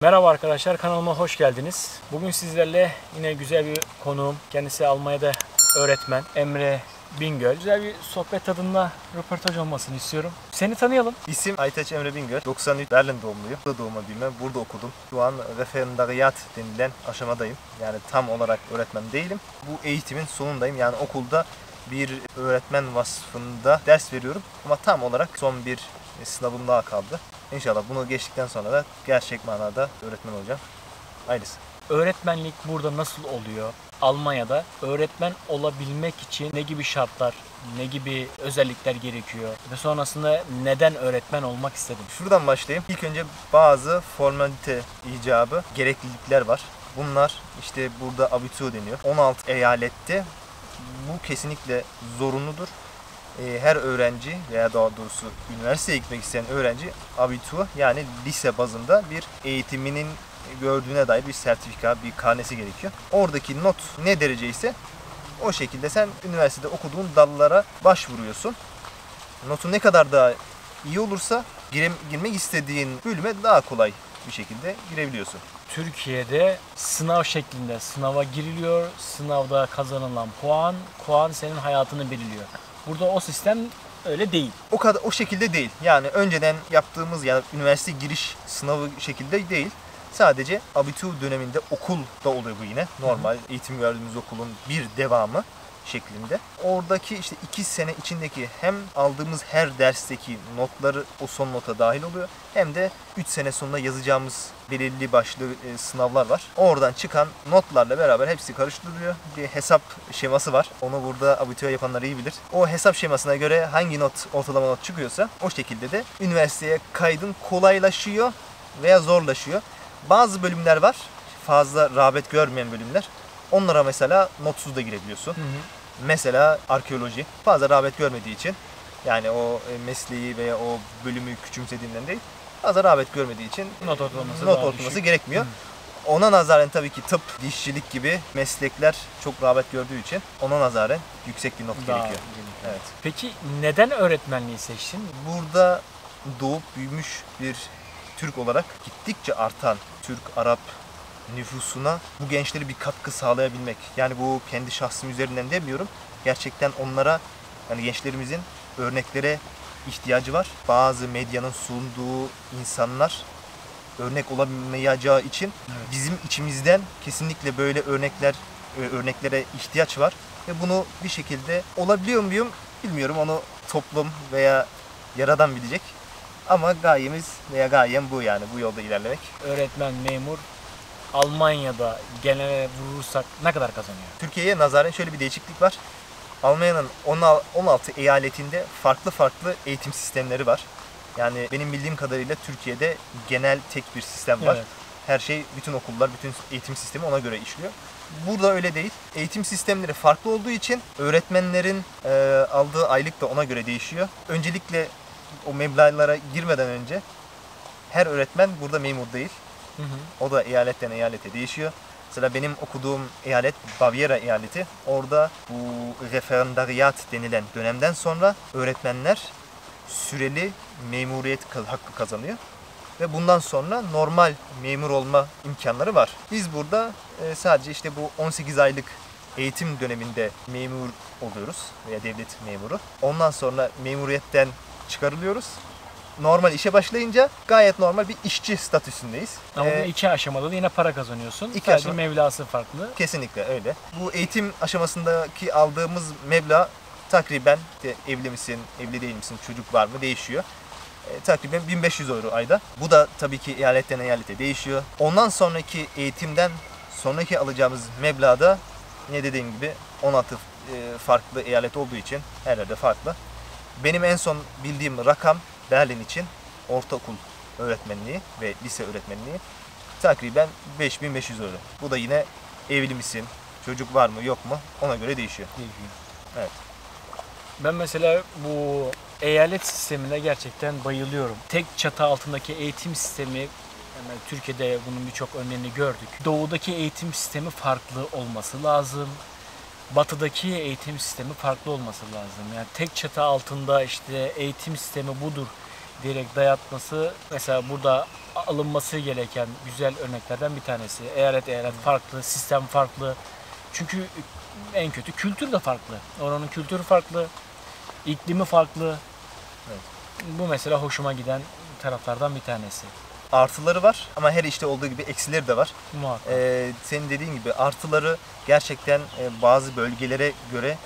Merhaba arkadaşlar, kanalıma hoş geldiniz. Bugün sizlerle yine güzel bir konuğum. Kendisi Almanya'da öğretmen Emre Bingöl. Güzel bir sohbet tadında röportaj olmasını istiyorum. Seni tanıyalım. İsim Aytaç Emre Bingöl. 93 Berlin doğumluyum. Burada doğma büyüme, burada okudum. Şu an referandariat denilen aşamadayım. Yani tam olarak öğretmen değilim. Bu eğitimin sonundayım. Yani okulda bir öğretmen vasfında ders veriyorum. Ama tam olarak son bir sınavım daha kaldı. İnşallah bunu geçtikten sonra da gerçek manada öğretmen olacağım. Hayırlısı. Öğretmenlik burada nasıl oluyor? Almanya'da öğretmen olabilmek için ne gibi şartlar, ne gibi özellikler gerekiyor? Ve sonrasında neden öğretmen olmak istedim? Şuradan başlayayım. İlk önce bazı formalite icabı gereklilikler var. Bunlar işte burada Abitur deniyor. 16 eyalette bu kesinlikle zorunludur. Her öğrenci veya daha doğrusu üniversiteye gitmek isteyen öğrenci Abitur yani lise bazında bir eğitiminin gördüğüne dair bir sertifika, bir karnesi gerekiyor. Oradaki not ne derece ise o şekilde sen üniversitede okuduğun dallara başvuruyorsun. Notun ne kadar daha iyi olursa girmek istediğin bölüme daha kolay bir şekilde girebiliyorsun. Türkiye'de sınav şeklinde sınava giriliyor. Sınavda kazanılan puan senin hayatını belirliyor. Burada o sistem öyle değil. O şekilde değil. Yani önceden yaptığımız yani üniversite giriş sınavı şekilde değil. Sadece abitur döneminde okulda oluyor bu yine. Normal eğitim gördüğümüz okulun bir devamı şeklinde. Oradaki işte 2 sene içindeki hem aldığımız her dersteki notları o son nota dahil oluyor. Hem de 3 sene sonunda yazacağımız belirli başlı sınavlar var. Oradan çıkan notlarla beraber hepsi karıştırılıyor. Bir hesap şeması var. Onu burada abitur yapanlar iyi bilir. O hesap şemasına göre hangi ortalama not çıkıyorsa o şekilde de üniversiteye kaydın kolaylaşıyor veya zorlaşıyor. Bazı bölümler var. Fazla rağbet görmeyen bölümler. Onlara mesela notsuz da girebiliyorsun. Mesela arkeoloji fazla rağbet görmediği için yani o mesleği veya o bölümü küçümsediğinden değil fazla rağbet görmediği için Not ortalaması gerekmiyor. Ona nazaran tabii ki tıp, dişçilik gibi meslekler çok rağbet gördüğü için ona nazaran yüksek bir not gerekiyor. Evet. Peki neden öğretmenliği seçtin? Burada doğup büyümüş bir Türk olarak gittikçe artan Türk, Arap nüfusuna bu gençlere bir katkı sağlayabilmek. Yani bu kendi şahsım üzerinden demiyorum. Gerçekten onlara yani gençlerimizin örneklere ihtiyacı var. Bazı medyanın sunduğu insanlar örnek olamayacağı için bizim içimizden kesinlikle böyle örneklere ihtiyaç var. Ve bunu bir şekilde olabiliyor muyum bilmiyorum. Onu toplum veya yaradan bilecek. Ama gayem bu yani bu yolda ilerlemek. Öğretmen, memur Almanya'da genele vurursak ne kadar kazanıyor? Türkiye'ye nazaran şöyle bir değişiklik var. Almanya'nın 16 eyaletinde farklı eğitim sistemleri var. Yani benim bildiğim kadarıyla Türkiye'de genel tek bir sistem var. Evet. Her şey, bütün okullar, bütün eğitim sistemi ona göre işliyor. Burada öyle değil. Eğitim sistemleri farklı olduğu için öğretmenlerin aldığı aylık da ona göre değişiyor. Öncelikle o meblağlara girmeden önce her öğretmen burada memur değil. O da eyaletten eyalete değişiyor. Mesela benim okuduğum eyalet Bavyera eyaleti. Orada bu referandariat denilen dönemden sonra öğretmenler süreli memuriyet hakkı kazanıyor. Ve bundan sonra normal memur olma imkanları var. Biz burada sadece işte bu 18 aylık eğitim döneminde memur oluyoruz veya devlet memuru. Ondan sonra memuriyetten çıkarılıyoruz. Normal işe başlayınca gayet normal bir işçi statüsündeyiz. Ama bu 2 aşamada da yine para kazanıyorsun. Sadece mevlası farklı. Kesinlikle öyle. Bu eğitim aşamasındaki aldığımız meblağ takriben evli misin, evli değil misin, çocuk var mı değişiyor. Takriben 1500 euro ayda. Bu da tabii ki eyaletten eyalete değişiyor. Ondan sonraki eğitimden sonraki alacağımız meblağ da ne dediğim gibi 16 farklı eyalet olduğu için her yerde farklı. Benim en son bildiğim rakam Berlin için ortaokul öğretmenliği ve lise öğretmenliği takriben 5500 euro. Bu da yine evli misin, çocuk var mı yok mu ona göre değişiyor. Evet. Ben mesela bu eyalet sistemine gerçekten bayılıyorum. Tek çatı altındaki eğitim sistemi, yani Türkiye'de bunun birçok örneğini gördük. Doğudaki eğitim sistemi farklı olması lazım. Batıdaki eğitim sistemi farklı olması lazım. Yani tek çatı altında işte eğitim sistemi budur direkt dayatması mesela burada alınması gereken güzel örneklerden bir tanesi. Eyalet eyalet farklı, sistem farklı. Çünkü en kötü kültür de farklı. Oranın kültürü farklı, iklimi farklı. Evet. Bu mesela hoşuma giden taraflardan bir tanesi. Artıları var ama her işte olduğu gibi eksileri de var. Muhakkak. Senin dediğin gibi artıları gerçekten bazı bölgelere göre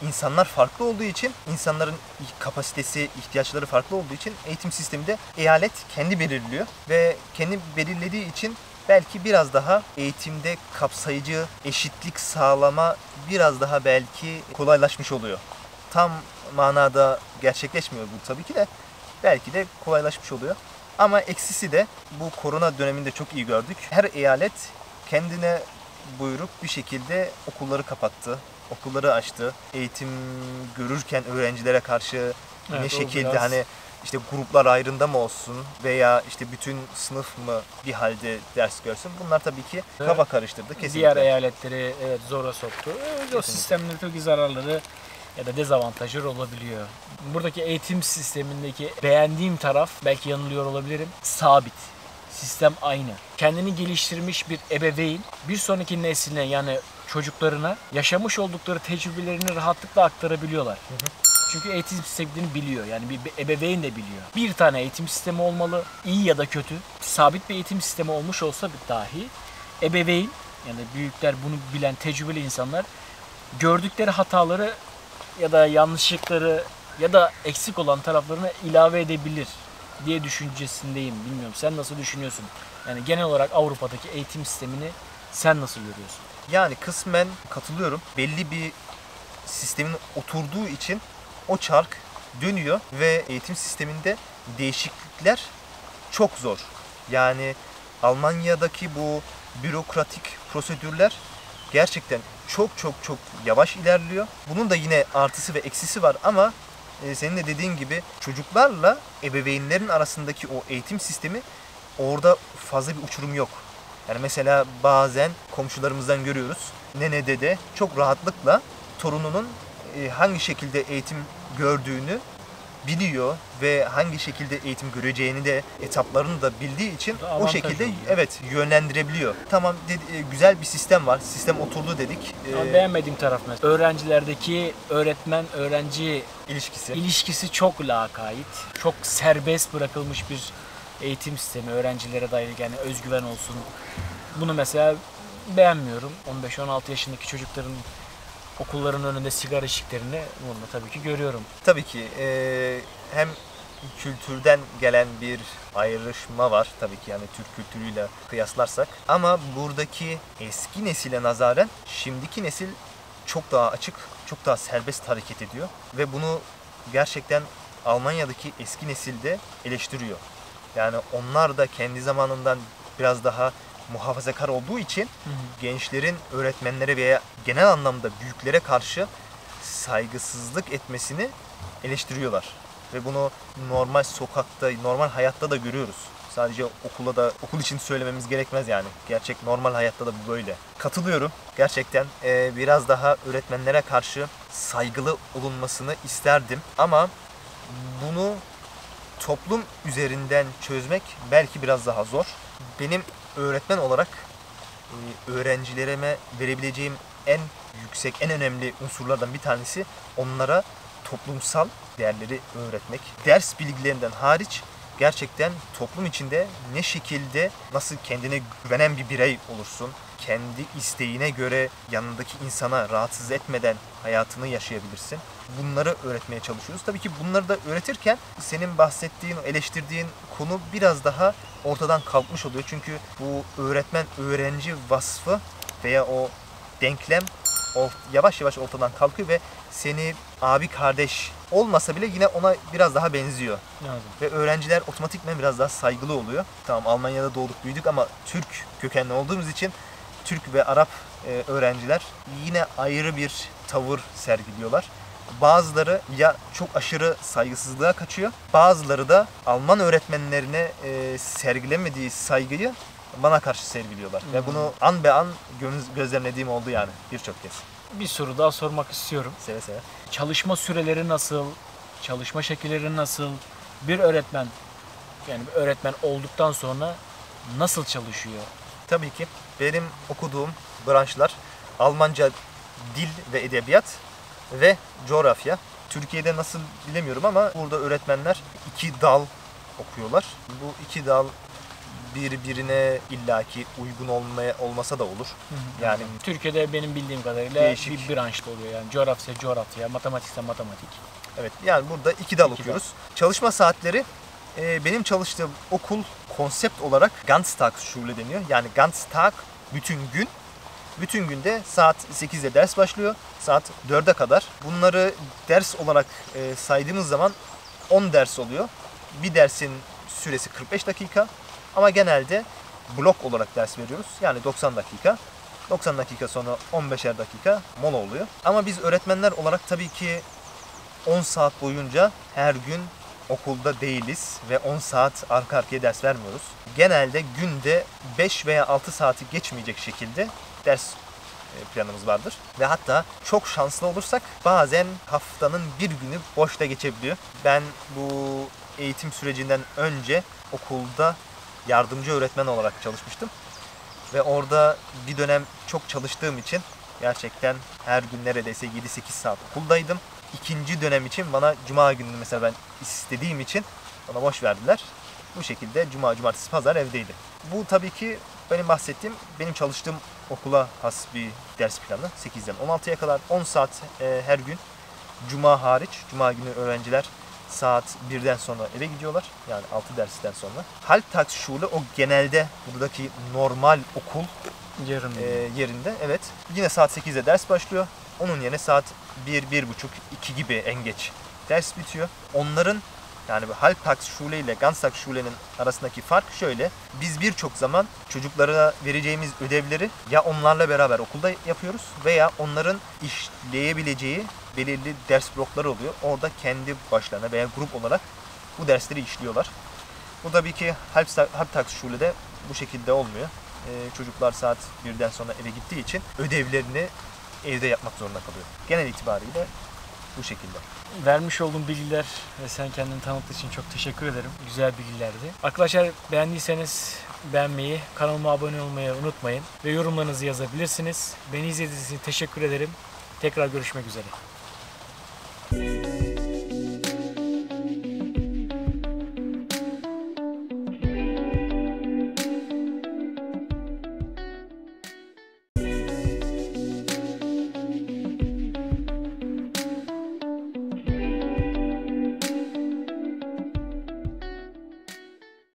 insanlar farklı olduğu için, insanların kapasitesi, ihtiyaçları farklı olduğu için eğitim sisteminde eyalet kendi belirliyor ve kendi belirlediği için belki biraz daha eğitimde kapsayıcı, eşitlik sağlama biraz daha belki kolaylaşmış oluyor. Tam manada gerçekleşmiyor bu tabii ki de, belki de kolaylaşmış oluyor. Ama eksisi de bu korona döneminde çok iyi gördük. Her eyalet kendine buyruk bir şekilde okulları kapattı, okulları açtı. Eğitim görürken öğrencilere karşı ne şekilde biraz... hani işte gruplar ayrında mı olsun veya işte bütün sınıf mı bir halde ders görsün, bunlar tabii ki kafa karıştırdı kesinlikle. Diğer eyaletleri evet zora soktu. O sistemlerin tabii zararları ya da dezavantajları olabiliyor. Buradaki eğitim sistemindeki beğendiğim taraf, belki yanılıyor olabilirim, sabit. Sistem aynı. Kendini geliştirmiş bir ebeveyn bir sonraki nesline yani çocuklarına yaşamış oldukları tecrübelerini rahatlıkla aktarabiliyorlar. Çünkü eğitim sistemini biliyor. Yani bir ebeveyn de biliyor. Bir tane eğitim sistemi olmalı. İyi ya da kötü. Sabit bir eğitim sistemi olmuş olsa dahi ebeveyn yani büyükler, bunu bilen tecrübeli insanlar gördükleri hataları ya da yanlışlıkları ya da eksik olan taraflarını ilave edebilir diye düşüncesindeyim. Bilmiyorum, sen nasıl düşünüyorsun? Yani genel olarak Avrupa'daki eğitim sistemini sen nasıl görüyorsun? Yani kısmen katılıyorum. Belli bir sistemin oturduğu için o çark dönüyor ve eğitim sisteminde değişiklikler çok zor. Yani Almanya'daki bu bürokratik prosedürler gerçekten çok yavaş ilerliyor. Bunun da yine artısı ve eksisi var ama senin de dediğin gibi çocuklarla ebeveynlerin arasındaki o eğitim sistemi, orada fazla bir uçurum yok. Yani mesela bazen komşularımızdan görüyoruz. Nene dede çok rahatlıkla torununun hangi şekilde eğitim gördüğünü biliyor ve hangi şekilde eğitim göreceğini de etaplarını da bildiği için o şekilde oluyor. Evet yönlendirebiliyor. Tamam güzel bir sistem var. Sistem oturdu dedik. Ama beğenmediğim taraf mesela öğrencilerdeki öğretmen öğrenci ilişkisi çok lakayt. Çok serbest bırakılmış bir eğitim sistemi öğrencilere dair, yani özgüven olsun. Bunu mesela beğenmiyorum. 15-16 yaşındaki çocukların okulların önünde sigara içtiklerini bunu tabii ki görüyorum. Tabii ki hem kültürden gelen bir ayrışma var tabii ki, yani Türk kültürüyle kıyaslarsak. Ama buradaki eski nesile nazaran şimdiki nesil çok daha açık, çok daha serbest hareket ediyor. Ve bunu gerçekten Almanya'daki eski nesilde eleştiriyor. Yani onlar da kendi zamanından biraz daha muhafazakar olduğu için gençlerin öğretmenlere veya genel anlamda büyüklere karşı saygısızlık etmesini eleştiriyorlar. Ve bunu normal sokakta, normal hayatta da görüyoruz. Sadece okul için söylememiz gerekmez yani. Gerçek normal hayatta da bu böyle. Katılıyorum. Gerçekten biraz daha öğretmenlere karşı saygılı olunmasını isterdim. Ama bunu toplum üzerinden çözmek belki biraz daha zor. Benim öğretmen olarak öğrencilerime verebileceğim en yüksek, en önemli unsurlardan bir tanesi onlara toplumsal değerleri öğretmek. Ders bilgilerinden hariç gerçekten toplum içinde ne şekilde, nasıl kendine güvenen bir birey olursun, kendi isteğine göre yanındaki insana rahatsız etmeden hayatını yaşayabilirsin. Bunları öğretmeye çalışıyoruz. Tabii ki bunları da öğretirken senin bahsettiğin, eleştirdiğin konu biraz daha ortadan kalkmış oluyor. Çünkü bu öğretmen-öğrenci vasfı veya o denklem yavaş yavaş ortadan kalkıyor ve seni abi kardeş olmasa bile yine ona biraz daha benziyor. Lazım. Ve öğrenciler otomatikman biraz daha saygılı oluyor. Tamam, Almanya'da doğduk büyüdük ama Türk kökenli olduğumuz için Türk ve Arap öğrenciler yine ayrı bir tavır sergiliyorlar. Bazıları ya çok aşırı saygısızlığa kaçıyor, bazıları da Alman öğretmenlerine sergilemediği saygıyı bana karşı sergiliyorlar. Ve bunu an be an gözlemlediğim oldu yani birçok kez. Bir soru daha sormak istiyorum. Seve seve. Çalışma süreleri nasıl? Çalışma şekilleri nasıl? Bir öğretmen, yani bir öğretmen olduktan sonra nasıl çalışıyor? Tabii ki benim okuduğum branşlar Almanca dil ve edebiyat ve coğrafya. Türkiye'de nasıl bilemiyorum ama burada öğretmenler 2 dal okuyorlar. Bu 2 dal birbirine illaki uygun olmasa da olur. Yani Türkiye'de benim bildiğim kadarıyla değişik bir branşta oluyor. Yani coğrafya, matematikse matematik. evet, yani burada 2 dal 2 okuyoruz. Çalışma saatleri benim çalıştığım okul konsept olarak Ganztagsschule deniyor. Yani Ganztag bütün gün. Bütün günde saat 8'de ders başlıyor. Saat 4'e kadar. Bunları ders olarak saydığımız zaman 10 ders oluyor. Bir dersin süresi 45 dakika. Ama genelde blok olarak ders veriyoruz. Yani 90 dakika. 90 dakika sonra 15'er dakika mola oluyor. Ama biz öğretmenler olarak tabii ki 10 saat boyunca her gün okulda değiliz ve 10 saat arka arkaya ders vermiyoruz. Genelde günde 5 veya 6 saati geçmeyecek şekilde ders planımız vardır. Ve hatta çok şanslı olursak bazen haftanın bir günü boşta geçebiliyor. Ben bu eğitim sürecinden önce okulda yardımcı öğretmen olarak çalışmıştım. Ve orada bir dönem çok çalıştığım için gerçekten her gün neredeyse 7-8 saat okuldaydım. İkinci dönem için bana cuma günü mesela ben istediğim için bana boş verdiler. Bu şekilde cuma, cumartesi, pazar evdeydim. Bu tabii ki benim çalıştığım okula has bir ders planı. 8'den 16'ya kadar 10 saat her gün. Cuma hariç. Cuma günü öğrenciler saat 1'den sonra eve gidiyorlar. Yani 6 dersten sonra. Halbtagsschule o genelde buradaki normal okul yerinde. Evet. Yine saat 8'de ders başlıyor. Onun yerine saat 1, 1.30, 2 gibi en geç ders bitiyor. Onların yani Halbtagsschule ile Ganztagsschule'nin arasındaki fark şöyle. Biz birçok zaman çocuklara vereceğimiz ödevleri ya onlarla beraber okulda yapıyoruz veya onların işleyebileceği belirli ders blokları oluyor. Orada kendi başlarına veya grup olarak bu dersleri işliyorlar. Bu tabii ki Halbtagsschule'de bu şekilde olmuyor. Çocuklar saat 1'den sonra eve gittiği için ödevlerini evde yapmak zorunda kalıyor. Genel itibariyle bu şekilde. Vermiş olduğum bilgiler ve sen kendini tanıttığın için çok teşekkür ederim. Güzel bilgilerdi. Arkadaşlar beğendiyseniz beğenmeyi, kanalıma abone olmayı unutmayın ve yorumlarınızı yazabilirsiniz. Beni izlediğiniz için teşekkür ederim. Tekrar görüşmek üzere.